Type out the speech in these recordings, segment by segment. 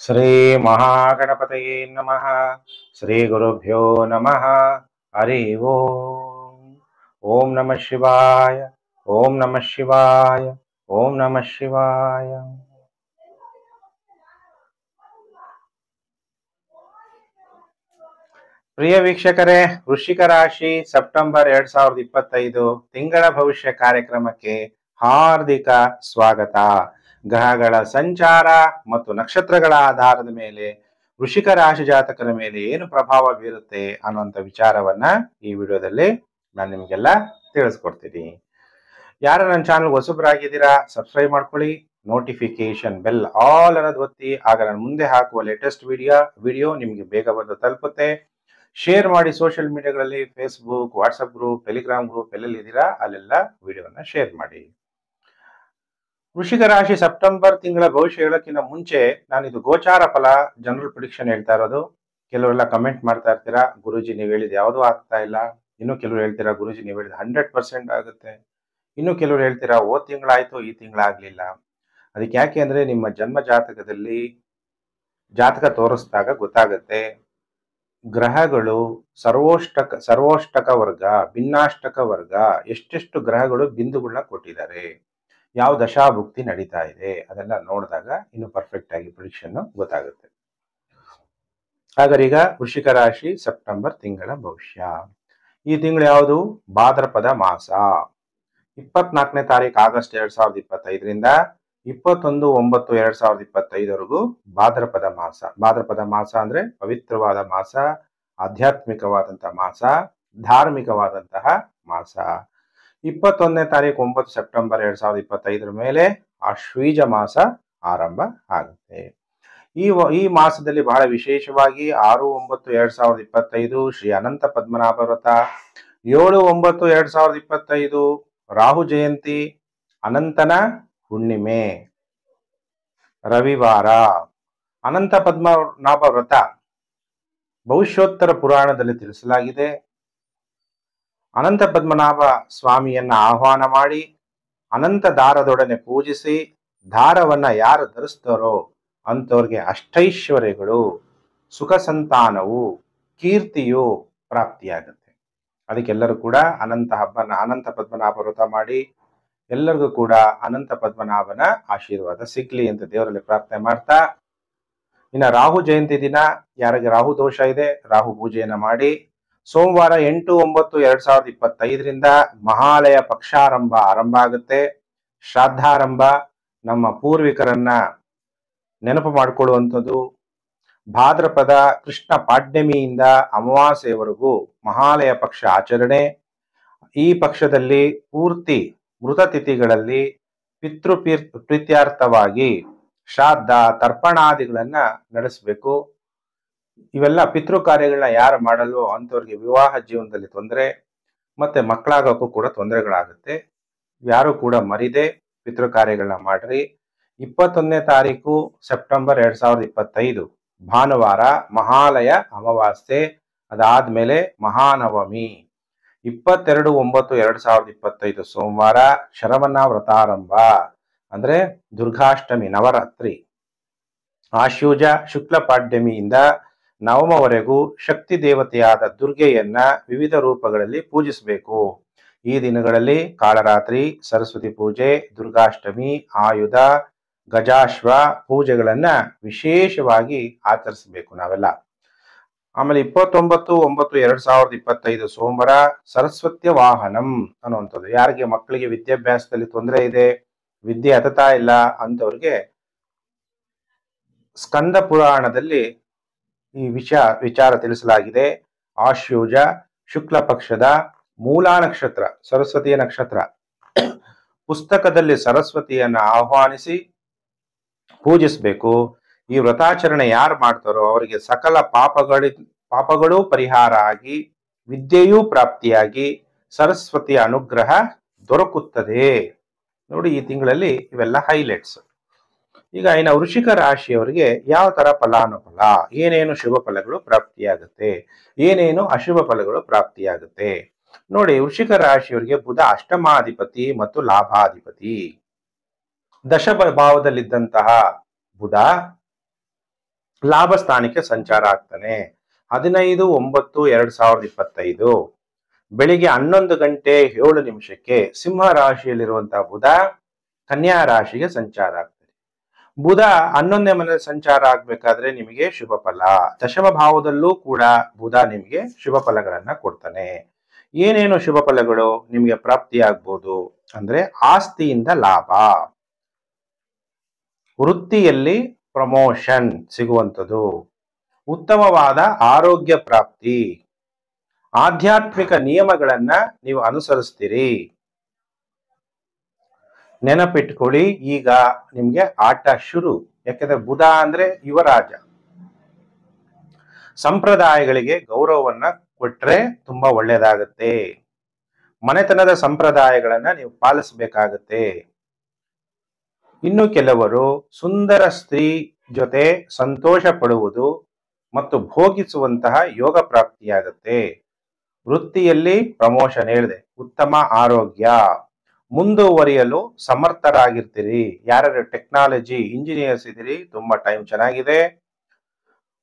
ಶ್ರೀ ಮಹಾಗಣಪತಯೇ ನಮಃ. ಶ್ರೀ ಗುರುಭ್ಯೋ ನಮಃ. ಹರಿ ಓಂ. ಓಂ ನಮಃ ಶಿವಾಯ. ಓಂ ನಮಃ ಶಿವಾಯ. ಓಂ ನಮಃ ಶಿವಾಯ. ಪ್ರಿಯ ವೀಕ್ಷಕರೇ, ವೃಶ್ಚಿಕ ರಾಶಿ ಸೆಪ್ಟೆಂಬರ್ 2025 ತಿಂಗಳ ಭವಿಷ್ಯ ಕಾರ್ಯಕ್ರಮಕ್ಕೆ ಹಾರ್ದಿಕ ಸ್ವಾಗತ. ಗ್ರಹಗಳ ಸಂಚಾರ ಮತ್ತು ನಕ್ಷತ್ರಗಳ ಆಧಾರದ ಮೇಲೆ ವೃಶ್ಚಿಕ ರಾಶಿ ಜಾತಕರ ಮೇಲೆ ಏನು ಪ್ರಭಾವ ಬೀರುತ್ತೆ ಅನ್ನುವಂಥ ವಿಚಾರವನ್ನ ಈ ವಿಡಿಯೋದಲ್ಲಿ ನಾನು ನಿಮಗೆಲ್ಲ ತಿಳಿಸ್ಕೊಡ್ತೀನಿ. ಯಾರು ನನ್ನ ಚಾನಲ್ ಹೊಸಬರಾಗಿದ್ದೀರಾ, ಸಬ್ಸ್ಕ್ರೈಬ್ ಮಾಡ್ಕೊಳ್ಳಿ, ನೋಟಿಫಿಕೇಶನ್ ಬೆಲ್ ಆಲ್ ಅನ್ನೋದು ಒತ್ತಿ, ಆಗ ನಾನು ಮುಂದೆ ಹಾಕುವ ಲೇಟೆಸ್ಟ್ ವಿಡಿಯೋ ನಿಮಗೆ ಬೇಗ ಬಂದು ತಲುಪುತ್ತೆ. ಶೇರ್ ಮಾಡಿ ಸೋಷಿಯಲ್ ಮೀಡಿಯಾಗಳಲ್ಲಿ, Facebook, WhatsApp group, Telegram group ಎಲ್ಲೆಲ್ಲಿ ಇದ್ದೀರಾ ಅಲ್ಲೆಲ್ಲ ವಿಡಿಯೋನ ಶೇರ್ ಮಾಡಿ. ವೃಶ್ಚಿಕ ರಾಶಿ ಸೆಪ್ಟೆಂಬರ್ ತಿಂಗಳ ಭವಿಷ್ಯ ಹೇಳೋಕ್ಕಿಂತ ಮುಂಚೆ ನಾನು ಇದು ಗೋಚಾರ ಫಲ ಜನರಲ್ ಪ್ರಿಡಿಕ್ಷನ್ ಹೇಳ್ತಾ ಇರೋದು. ಕೆಲವರೆಲ್ಲ ಕಮೆಂಟ್ ಮಾಡ್ತಾ ಇರ್ತೀರಾ, ಗುರೂಜಿ ನೀವು ಹೇಳಿದ ಯಾವುದೂ ಆಗ್ತಾ ಇಲ್ಲ. ಇನ್ನು ಕೆಲವರು ಹೇಳ್ತೀರಾ, ಗುರೂಜಿ ನೀವು ಹೇಳಿದ 100% ಆಗುತ್ತೆ. ಇನ್ನು ಕೆಲವರು ಹೇಳ್ತೀರಾ, ಓ ತಿಂಗಳಾಯ್ತು ಈ ತಿಂಗಳಾಗ್ಲಿಲ್ಲ. ಅದಕ್ಕೆ ಯಾಕೆ ಅಂದ್ರೆ ನಿಮ್ಮ ಜನ್ಮ ಜಾತಕದಲ್ಲಿ ಜಾತಕ ತೋರಿಸಿದಾಗ ಗೊತ್ತಾಗುತ್ತೆ. ಗ್ರಹಗಳು ಸರ್ವೋಷ್ಟಕ ವರ್ಗ, ಭಿನ್ನಾಷ್ಟಕ ವರ್ಗ, ಎಷ್ಟೆಷ್ಟು ಗ್ರಹಗಳು ಬಿಂದುಗಳನ್ನ ಕೊಟ್ಟಿದ್ದಾರೆ, ಯಾವ ದಶಾಭುಕ್ತಿ ನಡೀತಾ ಇದೆ, ಅದೆಲ್ಲ ನೋಡಿದಾಗ ಇನ್ನು ಪರ್ಫೆಕ್ಟ್ ಆಗಿ ಪ್ರಿಡಿಕ್ಷನ್ ಗೊತ್ತಾಗುತ್ತೆ. ಹಾಗಾದ್ರೆ ಈಗ ವೃಶ್ಚಿಕ ರಾಶಿ ಸೆಪ್ಟೆಂಬರ್ ತಿಂಗಳ ಭವಿಷ್ಯ. ಈ ತಿಂಗಳು ಯಾವುದು? ಭಾದ್ರಪದ ಮಾಸ. 24ನೇ ತಾರೀಕು ಆಗಸ್ಟ್ 2025ರಿಂದ 21/9/2025ವರೆಗೂ ಭಾದ್ರಪದ ಮಾಸ. ಭಾದ್ರಪದ ಮಾಸ ಅಂದ್ರೆ ಪವಿತ್ರವಾದ ಮಾಸ, ಆಧ್ಯಾತ್ಮಿಕವಾದಂತಹ ಮಾಸ, ಧಾರ್ಮಿಕವಾದಂತಹ ಮಾಸ. 21ನೇ ತಾರೀಕು 9 ಸೆಪ್ಟೆಂಬರ್ 2025 ಮೇಲೆ ಆಶ್ವೀಜ ಮಾಸ ಆರಂಭ ಆಗುತ್ತೆ. ಈ ಮಾಸದಲ್ಲಿ ಬಹಳ ವಿಶೇಷವಾಗಿ 6/9/2025 ಶ್ರೀ ಅನಂತ ಪದ್ಮನಾಭ ವ್ರತ, 7/9/2025 ರಾಹು ಜಯಂತಿ, ಅನಂತನ ಹುಣ್ಣಿಮೆ, ರವಿವಾರ. ಅನಂತ ಪದ್ಮನಾಭ ವ್ರತ ಭವಿಷ್ಯೋತ್ತರ ಪುರಾಣದಲ್ಲಿ ತಿಳಿಸಲಾಗಿದೆ. ಅನಂತ ಪದ್ಮನಾಭ ಸ್ವಾಮಿಯನ್ನ ಆಹ್ವಾನ ಮಾಡಿ ಅನಂತ ದಾರದೊಡನೆ ಪೂಜಿಸಿ, ದಾರವನ್ನ ಯಾರು ಧರಿಸ್ತಾರೋ ಅಂತವ್ರಿಗೆ ಅಷ್ಟೈಶ್ವರ್ಯಗಳು, ಸುಖ ಸಂತಾನವು, ಕೀರ್ತಿಯು ಪ್ರಾಪ್ತಿಯಾಗುತ್ತೆ. ಅದಕ್ಕೆಲ್ಲರೂ ಕೂಡ ಅನಂತ ಪದ್ಮನಾಭ ವ್ರತ ಮಾಡಿ ಎಲ್ಲರಿಗೂ ಕೂಡ ಅನಂತ ಪದ್ಮನಾಭನ ಆಶೀರ್ವಾದ ಸಿಗ್ಲಿ ಅಂತ ದೇವರಲ್ಲಿ ಪ್ರಾರ್ಥನೆ ಮಾಡ್ತಾ, ಇನ್ನು ರಾಹು ಜಯಂತಿ ದಿನ ಯಾರಿಗೆ ರಾಹು ದೋಷ ಇದೆ ರಾಹು ಪೂಜೆಯನ್ನ ಮಾಡಿ, ಸೋಮವಾರ 8/9/2025ರಿಂದ ಮಹಾಲಯ ಪಕ್ಷಾರಂಭ ಆರಂಭ ಆಗುತ್ತೆ. ಶ್ರಾದ್ದಾರಂಭ, ನಮ್ಮ ಪೂರ್ವಿಕರನ್ನ ನೆನಪು ಮಾಡಿಕೊಳ್ಳುವಂಥದ್ದು. ಭಾದ್ರಪದ ಕೃಷ್ಣ ಪಾಡ್ಯಮಿಯಿಂದ ಅಮಾವಾಸ್ಯೆಯವರೆಗೂ ಮಹಾಲಯ ಪಕ್ಷ ಆಚರಣೆ. ಈ ಪಕ್ಷದಲ್ಲಿ ಪೂರ್ತಿ ಮೃತ ತಿಥಿಗಳಲ್ಲಿ ಪ್ರೀತ್ಯಾರ್ಥವಾಗಿ ಶ್ರಾದ್ದ ತರ್ಪಣಾದಿಗಳನ್ನ ನಡೆಸಬೇಕು. ಇವೆಲ್ಲ ಪಿತೃ ಕಾರ್ಯಗಳನ್ನ ಯಾರು ಮಾಡಲ್ವೋ ಅಂಥವ್ರಿಗೆ ವಿವಾಹ ಜೀವನದಲ್ಲಿ ತೊಂದರೆ, ಮತ್ತೆ ಮಕ್ಕಳಾಗೋಕ್ಕೂ ಕೂಡ ತೊಂದರೆಗಳಾಗುತ್ತೆ. ಯಾರು ಕೂಡ ಮರಿದೆ ಪಿತೃ ಕಾರ್ಯಗಳನ್ನ ಮಾಡ್ರಿ. 21ನೇ ತಾರೀಕು ಸೆಪ್ಟೆಂಬರ್ 2025 ಭಾನುವಾರ ಮಹಾಲಯ ಅಮಾವಾಸ್ಯೆ, ಅದಾದ್ಮೇಲೆ ಮಹಾನವಮಿ. 22/9/2025 ಸೋಮವಾರ ಶರವಣ ವ್ರತಾರಂಭ ಅಂದ್ರೆ ದುರ್ಗಾಷ್ಟಮಿ, ನವರಾತ್ರಿ. ಆಶ್ವಯುಜ ಶುಕ್ಲ ಪಾಡ್ಯಮಿಯಿಂದ ನವಮವರೆಗೂ ಶಕ್ತಿ ದೇವತೆಯಾದ ದುರ್ಗೆಯನ್ನ ವಿವಿಧ ರೂಪಗಳಲ್ಲಿ ಪೂಜಿಸಬೇಕು. ಈ ದಿನಗಳಲ್ಲಿ ಕಾಳರಾತ್ರಿ, ಸರಸ್ವತಿ ಪೂಜೆ, ದುರ್ಗಾಷ್ಟಮಿ, ಆಯುಧ, ಗಜಾಶ್ವ ಪೂಜೆಗಳನ್ನ ವಿಶೇಷವಾಗಿ ಆಚರಿಸಬೇಕು ನಾವೆಲ್ಲ. ಆಮೇಲೆ 29/9/2025 ಸೋಮವಾರ ಸರಸ್ವತ್ಯ ವಾಹನಂ ಅನ್ನುವಂಥದ್ದು. ಯಾರಿಗೆ ಮಕ್ಕಳಿಗೆ ವಿದ್ಯಾಭ್ಯಾಸದಲ್ಲಿ ತೊಂದರೆ ಇದೆ, ವಿದ್ಯೆ ಹತ್ತತಾ ಇಲ್ಲ ಅಂತವ್ರಿಗೆ ಸ್ಕಂದ ಪುರಾಣದಲ್ಲಿ ಈ ವಿಚಾರ ತಿಳಿಸಲಾಗಿದೆ. ಆಶ್ವಯುಜ ಶುಕ್ಲ ಪಕ್ಷದ ಮೂಲಾ ನಕ್ಷತ್ರ, ಸರಸ್ವತಿಯ ನಕ್ಷತ್ರ. ಪುಸ್ತಕದಲ್ಲಿ ಸರಸ್ವತಿಯನ್ನ ಆಹ್ವಾನಿಸಿ ಪೂಜಿಸಬೇಕು. ಈ ವ್ರತಾಚರಣೆ ಯಾರು ಮಾಡ್ತಾರೋ ಅವರಿಗೆ ಸಕಲ ಪಾಪಗಳು ಪರಿಹಾರ ಆಗಿ, ವಿದ್ಯೆಯೂ ಪ್ರಾಪ್ತಿಯಾಗಿ, ಸರಸ್ವತಿಯ ಅನುಗ್ರಹ ದೊರಕುತ್ತದೆ. ನೋಡಿ, ಈ ತಿಂಗಳಲ್ಲಿ ಇವೆಲ್ಲ ಹೈಲೈಟ್ಸ್. ಈಗ ಇನ್ನು ವೃಶ್ಚಿಕ ರಾಶಿಯವರಿಗೆ ಯಾವ ತರ ಫಲಾನುಫಲ, ಏನೇನು ಶುಭ ಫಲಗಳು ಪ್ರಾಪ್ತಿಯಾಗುತ್ತೆ, ಏನೇನು ಅಶುಭ ಫಲಗಳು ಪ್ರಾಪ್ತಿಯಾಗುತ್ತೆ ನೋಡಿ. ವೃಶ್ಚಿಕ ರಾಶಿಯವರಿಗೆ ಬುಧ ಅಷ್ಟಮಾಧಿಪತಿ ಮತ್ತು ಲಾಭಾಧಿಪತಿ. ದಶ ಭಾವದಲ್ಲಿದ್ದಂತಹ ಬುಧ ಲಾಭ ಸ್ಥಾನಕ್ಕೆ ಸಂಚಾರ ಆಗ್ತಾನೆ. 15/9/2025 ಬೆಳಿಗ್ಗೆ 11:07 ಸಿಂಹ ರಾಶಿಯಲ್ಲಿರುವಂತಹ ಬುಧ ಕನ್ಯಾ ರಾಶಿಗೆ ಸಂಚಾರ ಆಗ್ತದೆ. ಬುಧ 11ನೇ ಮನೆಯಲ್ಲಿ ಸಂಚಾರ ಆಗ್ಬೇಕಾದ್ರೆ ನಿಮಗೆ ಶುಭ ಫಲ. ದಶಮ ಭಾವದಲ್ಲೂ ಕೂಡ ಬುಧ ನಿಮಗೆ ಶುಭ ಫಲಗಳನ್ನ ಕೊಡ್ತಾನೆ. ಏನೇನು ಶುಭ ಫಲಗಳು ನಿಮಗೆ ಪ್ರಾಪ್ತಿಯಾಗ್ಬೋದು ಅಂದ್ರೆ ಆಸ್ತಿಯಿಂದ ಲಾಭ, ವೃತ್ತಿಯಲ್ಲಿ ಪ್ರಮೋಷನ್ ಸಿಗುವಂಥದ್ದು, ಉತ್ತಮವಾದ ಆರೋಗ್ಯ ಪ್ರಾಪ್ತಿ, ಆಧ್ಯಾತ್ಮಿಕ ನಿಯಮಗಳನ್ನ ನೀವು ಅನುಸರಿಸ್ತೀರಿ. ನೆನಪಿಟ್ಕೊಳ್ಳಿ, ಈಗ ನಿಮ್ಗೆ ಆಟ ಶುರು. ಯಾಕಂದ್ರೆ ಬುಧ ಅಂದ್ರೆ ಯುವರಾಜ. ಸಂಪ್ರದಾಯಗಳಿಗೆ ಗೌರವವನ್ನ ಕೊಟ್ರೆ ತುಂಬಾ ಒಳ್ಳೇದಾಗತ್ತೆ. ಮನೆತನದ ಸಂಪ್ರದಾಯಗಳನ್ನ ನೀವು ಪಾಲಿಸಬೇಕಾಗತ್ತೆ. ಇನ್ನು ಕೆಲವರು ಸುಂದರ ಸ್ತ್ರೀ ಜೊತೆ ಸಂತೋಷ ಪಡುವುದು ಮತ್ತು ಭೋಗಿಸುವಂತಹ ಯೋಗ ಪ್ರಾಪ್ತಿಯಾಗತ್ತೆ. ವೃತ್ತಿಯಲ್ಲಿ ಪ್ರಮೋಷನ್ ಹೇಳಿದೆ, ಉತ್ತಮ ಆರೋಗ್ಯ, ಮುಂದುವರಿಯಲು ಸಮರ್ಥರಾಗಿರ್ತೀರಿ. ಯಾರ್ಯಾರು ಟೆಕ್ನಾಲಜಿ ಇಂಜಿನಿಯರ್ಸ್ ಇದ್ದೀರಿ ತುಂಬಾ ಟೈಮ್ ಚೆನ್ನಾಗಿದೆ.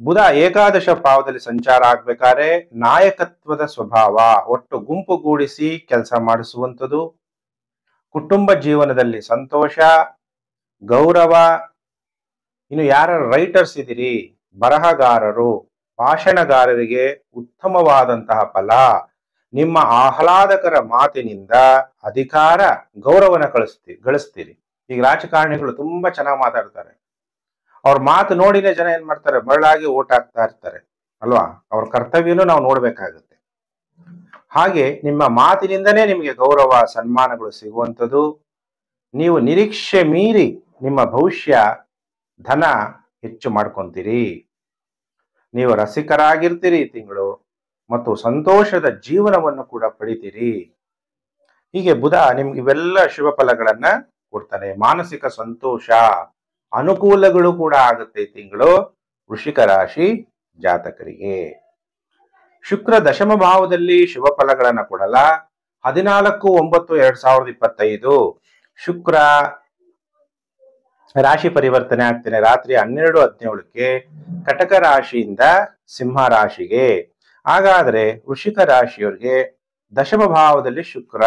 ಬುಧ ಏಕಾದಶ ಭಾವದಲ್ಲಿ ಸಂಚಾರ ಆಗ್ಬೇಕಾದ್ರೆ ನಾಯಕತ್ವದ ಸ್ವಭಾವ, ಒಟ್ಟು ಗುಂಪುಗೂಡಿಸಿ ಕೆಲಸ ಮಾಡಿಸುವಂಥದ್ದು, ಕುಟುಂಬ ಜೀವನದಲ್ಲಿ ಸಂತೋಷ, ಗೌರವ. ಇನ್ನು ಯಾರು ರೈಟರ್ಸ್ ಇದ್ದೀರಿ, ಬರಹಗಾರರು, ಭಾಷಣಗಾರರಿಗೆ ಉತ್ತಮವಾದಂತಹ ಫಲ. ನಿಮ್ಮ ಆಹ್ಲಾದಕರ ಮಾತಿನಿಂದ ಅಧಿಕಾರ ಗೌರವನ ಗಳಿಸ್ತೀರಿ. ಈಗ ರಾಜಕಾರಣಿಗಳು ತುಂಬಾ ಚೆನ್ನಾಗಿ ಮಾತಾಡ್ತಾರೆ. ಅವ್ರ ಮಾತು ನೋಡಿನೇ ಜನ ಏನ್ ಮಾಡ್ತಾರೆ, ಮರಳಾಗಿ ಓಟ್ ಹಾಕ್ತಾ ಇರ್ತಾರೆ ಅಲ್ವಾ. ಅವ್ರ ಕರ್ತವ್ಯನೂ ನಾವು ನೋಡ್ಬೇಕಾಗುತ್ತೆ. ಹಾಗೆ ನಿಮ್ಮ ಮಾತಿನಿಂದನೇ ನಿಮಗೆ ಗೌರವ ಸನ್ಮಾನಗಳು ಸಿಗುವಂಥದ್ದು. ನೀವು ನಿರೀಕ್ಷೆ ಮೀರಿ ನಿಮ್ಮ ಭವಿಷ್ಯ ಧನ ಹೆಚ್ಚು ಮಾಡ್ಕೊಂತೀರಿ. ನೀವು ರಸಿಕರಾಗಿರ್ತೀರಿ ಈ ತಿಂಗಳು ಮತ್ತು ಸಂತೋಷದ ಜೀವನವನ್ನು ಕೂಡ ಪಡಿತೀರಿ. ಹೀಗೆ ಬುಧ ನಿಮ್ಗೆ ಇವೆಲ್ಲ ಶುಭ ಫಲಗಳನ್ನ ಕೊಡ್ತಾನೆ. ಮಾನಸಿಕ ಸಂತೋಷ, ಅನುಕೂಲಗಳು ಕೂಡ ಆಗುತ್ತೆ ಈ ತಿಂಗಳು ವೃಶ್ಚಿಕ ರಾಶಿ ಜಾತಕರಿಗೆ. ಶುಕ್ರ ದಶಮ ಭಾವದಲ್ಲಿ ಶುಭ ಫಲಗಳನ್ನ ಕೊಡಲ್ಲ. 14/9/2025 ಶುಕ್ರ ರಾಶಿ ಪರಿವರ್ತನೆ ಆಗ್ತಾನೆ. ರಾತ್ರಿ 12:17 ಕಟಕ ರಾಶಿಯಿಂದ ಸಿಂಹ ರಾಶಿಗೆ. ಹಾಗಾದ್ರೆ ವೃಶ್ಚಿಕ ರಾಶಿಯವರಿಗೆ ದಶಮ ಭಾವದಲ್ಲಿ ಶುಕ್ರ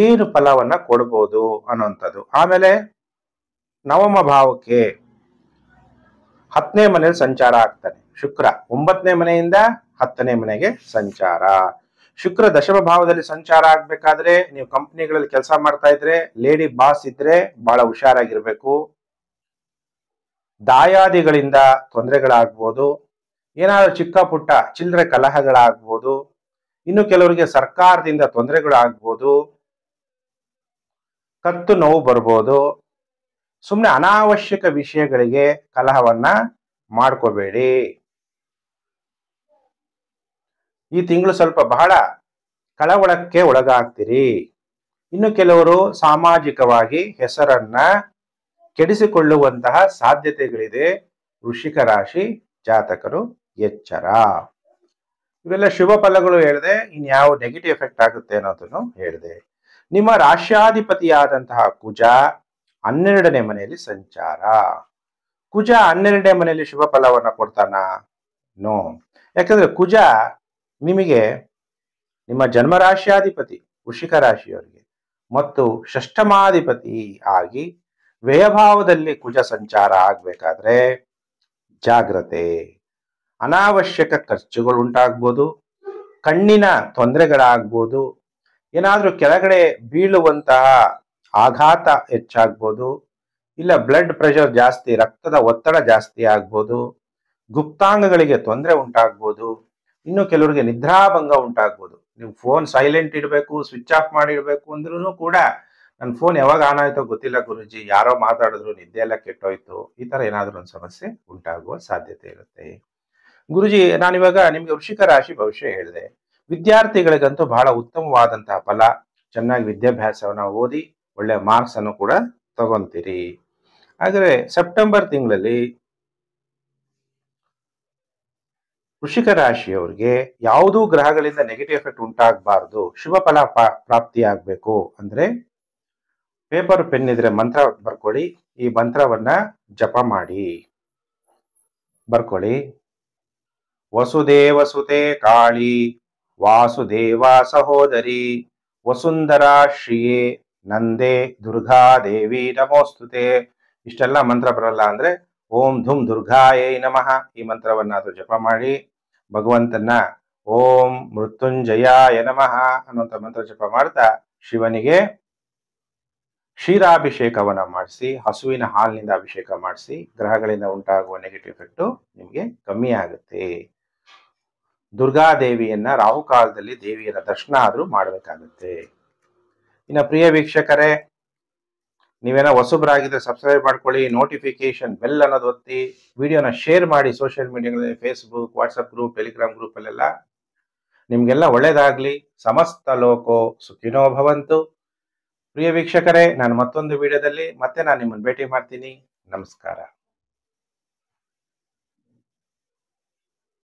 ಏನು ಫಲವನ್ನ ಕೊಡ್ಬೋದು ಅನ್ನುವಂಥದ್ದು. ಆಮೇಲೆ ನವಮ ಭಾವಕ್ಕೆ 10ನೇ ಮನೆಯಲ್ಲಿ ಸಂಚಾರ ಆಗ್ತಾನೆ ಶುಕ್ರ. 9ನೇ ಮನೆಯಿಂದ 10ನೇ ಮನೆಗೆ ಸಂಚಾರ. ಶುಕ್ರ ದಶಮ ಭಾವದಲ್ಲಿ ಸಂಚಾರ ಆಗ್ಬೇಕಾದ್ರೆ ನೀವು ಕಂಪ್ನಿಗಳಲ್ಲಿ ಕೆಲಸ ಮಾಡ್ತಾ ಇದ್ರೆ, ಲೇಡಿ ಬಾಸ್ ಇದ್ರೆ ಬಹಳ ಹುಷಾರಾಗಿರ್ಬೇಕು. ದಾಯಾದಿಗಳಿಂದ ತೊಂದರೆಗಳಾಗ್ಬೋದು. ಏನಾದ್ರೂ ಚಿಕ್ಕ ಪುಟ್ಟ ಚಿಲ್ಲರೆ ಕಲಹಗಳಾಗ್ಬೋದು. ಇನ್ನು ಕೆಲವರಿಗೆ ಸರ್ಕಾರದಿಂದ ತೊಂದರೆಗಳಾಗ್ಬೋದು. ಕತ್ತು ನೋವು ಬರ್ಬೋದು. ಸುಮ್ಮನೆ ಅನಾವಶ್ಯಕ ವಿಷಯಗಳಿಗೆ ಕಲಹವನ್ನ ಮಾಡ್ಕೋಬೇಡಿ. ಈ ತಿಂಗಳು ಸ್ವಲ್ಪ ಬಹಳ ಕಳವಳಕ್ಕೆ ಒಳಗಾಗ್ತೀರಿ. ಇನ್ನು ಕೆಲವರು ಸಾಮಾಜಿಕವಾಗಿ ಹೆಸರನ್ನ ಕೆಡಿಸಿಕೊಳ್ಳುವಂತಹ ಸಾಧ್ಯತೆಗಳಿದೆ. ವೃಶ್ಚಿಕ ರಾಶಿ ಜಾತಕರು ಎಚ್ಚರ. ಇವೆಲ್ಲ ಶುಭ ಫಲಗಳು ಹೇಳಿದೆ. ಇನ್ಯಾವ ನೆಗೆಟಿವ್ ಎಫೆಕ್ಟ್ ಆಗುತ್ತೆ ಅನ್ನೋದನ್ನು ಹೇಳಿದೆ. ನಿಮ್ಮ ರಾಶ್ಯಾಧಿಪತಿಯಾದಂತಹ ಕುಜ 12ನೇ ಮನೆಯಲ್ಲಿ ಸಂಚಾರ. ಕುಜ 12ನೇ ಮನೆಯಲ್ಲಿ ಶುಭ ಫಲವನ್ನ ಕೊಡ್ತಾನ? ನೋ. ಯಾಕಂದ್ರೆ ಕುಜ ನಿಮಗೆ ನಿಮ್ಮ ಜನ್ಮರಾಶ್ಯಾಧಿಪತಿ ವೃಶ್ಚಿಕ ರಾಶಿಯವರಿಗೆ ಮತ್ತು ಷಷ್ಠಮಾಧಿಪತಿ ಆಗಿ ವ್ಯಯಭಾವದಲ್ಲಿ ಕುಜ ಸಂಚಾರ ಆಗ್ಬೇಕಾದ್ರೆ ಜಾಗ್ರತೆ. ಅನಾವಶ್ಯಕ ಖರ್ಚುಗಳು ಉಂಟಾಗ್ಬೋದು. ಕಣ್ಣಿನ ತೊಂದರೆಗಳಾಗ್ಬೋದು. ಏನಾದ್ರೂ ಕೆಳಗಡೆ ಬೀಳುವಂತಹ ಆಘಾತ ಹೆಚ್ಚಾಗ್ಬೋದು. ಇಲ್ಲ ಬ್ಲಡ್ ಪ್ರೆಷರ್ ಜಾಸ್ತಿ, ರಕ್ತದ ಒತ್ತಡ ಜಾಸ್ತಿ ಆಗ್ಬೋದು. ಗುಪ್ತಾಂಗಗಳಿಗೆ ತೊಂದರೆ ಉಂಟಾಗ್ಬೋದು. ಇನ್ನು ಕೆಲವರಿಗೆ ನಿದ್ರಾಭಂಗ ಉಂಟಾಗ್ಬೋದು. ನೀವು ಫೋನ್ ಸೈಲೆಂಟ್ ಇಡಬೇಕು, ಸ್ವಿಚ್ ಆಫ್ ಮಾಡಿ ಇಡಬೇಕು ಅಂದ್ರೂ ಕೂಡ ನನ್ನ ಫೋನ್ ಯಾವಾಗ ಆನ್ ಆಯ್ತೋ ಗೊತ್ತಿಲ್ಲ ಗುರುಜಿ, ಯಾರೋ ಮಾತಾಡಿದ್ರು, ನಿದ್ದೆ ಎಲ್ಲ ಕೆಟ್ಟೋಯ್ತು, ಈ ತರ ಏನಾದ್ರೂ ಒಂದು ಸಮಸ್ಯೆ ಉಂಟಾಗುವ ಸಾಧ್ಯತೆ ಇರುತ್ತೆ. ಗುರುಜಿ, ನಾನಿವಾಗ ನಿಮ್ಗೆ ವೃಶ್ಚಿಕ ರಾಶಿ ಭವಿಷ್ಯ ಹೇಳಿದೆ. ವಿದ್ಯಾರ್ಥಿಗಳಿಗಂತೂ ಬಹಳ ಉತ್ತಮವಾದಂತಹ ಫಲ. ಚೆನ್ನಾಗಿ ವಿದ್ಯಾಭ್ಯಾಸವನ್ನ ಓದಿ ಒಳ್ಳೆ ಮಾರ್ಕ್ಸ್ ಅನ್ನು ಕೂಡ ತಗೊಂತೀರಿ. ಹಾಗಾದ್ರೆ ಸೆಪ್ಟೆಂಬರ್ ತಿಂಗಳಲ್ಲಿ ವೃಶ್ಚಿಕ ರಾಶಿಯವರಿಗೆ ಯಾವುದೂ ಗ್ರಹಗಳಿಂದ ನೆಗೆಟಿವ್ ಎಫೆಕ್ಟ್ ಉಂಟಾಗಬಾರ್ದು, ಶುಭ ಫಲ ಪ್ರಾಪ್ತಿಯಾಗಬೇಕು ಅಂದ್ರೆ ಪೇಪರ್ ಪೆನ್ ಇದ್ರೆ ಮಂತ್ರ ಬರ್ಕೊಳ್ಳಿ. ಈ ಮಂತ್ರವನ್ನ ಜಪ ಮಾಡಿ. ಬರ್ಕೊಳ್ಳಿ. ವಸುದೇವ ಸುತೆ ಕಾಳಿ ವಾಸುದೇವ ಸಹೋದರಿ ವಸುಂಧರಾ ಶ್ರೀಯೇ ನಂದೇ ದುರ್ಗಾದೇವಿ ನಮೋಸ್ತುತೆ. ಇಷ್ಟೆಲ್ಲ ಮಂತ್ರ ಬರಲ್ಲ ಅಂದ್ರೆ ಓಂ ಧುಂ ದುರ್ಗಾಯೈ ನಮಃ ಈ ಮಂತ್ರವನ್ನಾದ್ರೂ ಜಪ ಮಾಡಿ. ಭಗವಂತನ ಓಂ ಮೃತ್ಯುಂಜಯಾಯ ನಮಃ ಅನ್ನುವಂಥ ಮಂತ್ರ ಜಪ ಮಾಡ್ತಾ ಶಿವನಿಗೆ ಕ್ಷೀರಾಭಿಷೇಕವನ್ನ ಮಾಡಿಸಿ, ಹಸುವಿನ ಹಾಲಿನಿಂದ ಅಭಿಷೇಕ ಮಾಡಿಸಿ. ಗ್ರಹಗಳಿಂದ ಉಂಟಾಗುವ ನೆಗೆಟಿವ್ ಎಫೆಕ್ಟು ನಿಮಗೆ ಕಮ್ಮಿ ಆಗುತ್ತೆ. ದುರ್ಗಾದೇವಿಯನ್ನ ರಾಹುಕಾಲದಲ್ಲಿ ದೇವಿಯರ ದರ್ಶನ ಆದ್ರೂ ಮಾಡಬೇಕಾಗುತ್ತೆ. ಇನ್ನು ಪ್ರಿಯ ವೀಕ್ಷಕರೇ, ನೀವೇನೋ ಹೊಸಬರಾಗಿದ್ರೆ ಸಬ್ಸ್ಕ್ರೈಬ್ ಮಾಡ್ಕೊಳ್ಳಿ, ನೋಟಿಫಿಕೇಶನ್ ಬೆಲ್ ಅನ್ನೋದು ಒತ್ತಿ, ವಿಡಿಯೋನ ಶೇರ್ ಮಾಡಿ ಸೋಷಿಯಲ್ ಮೀಡಿಯಾಗಳಲ್ಲಿ, Facebook, WhatsApp group, Telegram group ಅಲ್ಲೆಲ್ಲ. ನಿಮ್ಗೆಲ್ಲ ಒಳ್ಳೇದಾಗ್ಲಿ. ಸಮಸ್ತ ಲೋಕೋ ಸುಖಿನೋ ಭವಂತು. ಪ್ರಿಯ ವೀಕ್ಷಕರೇ, ನಾನು ಮತ್ತೊಂದು ವಿಡಿಯೋದಲ್ಲಿ ಮತ್ತೆ ನಾನು ನಿಮ್ಮನ್ನು ಭೇಟಿ ಮಾಡ್ತೀನಿ. ನಮಸ್ಕಾರ.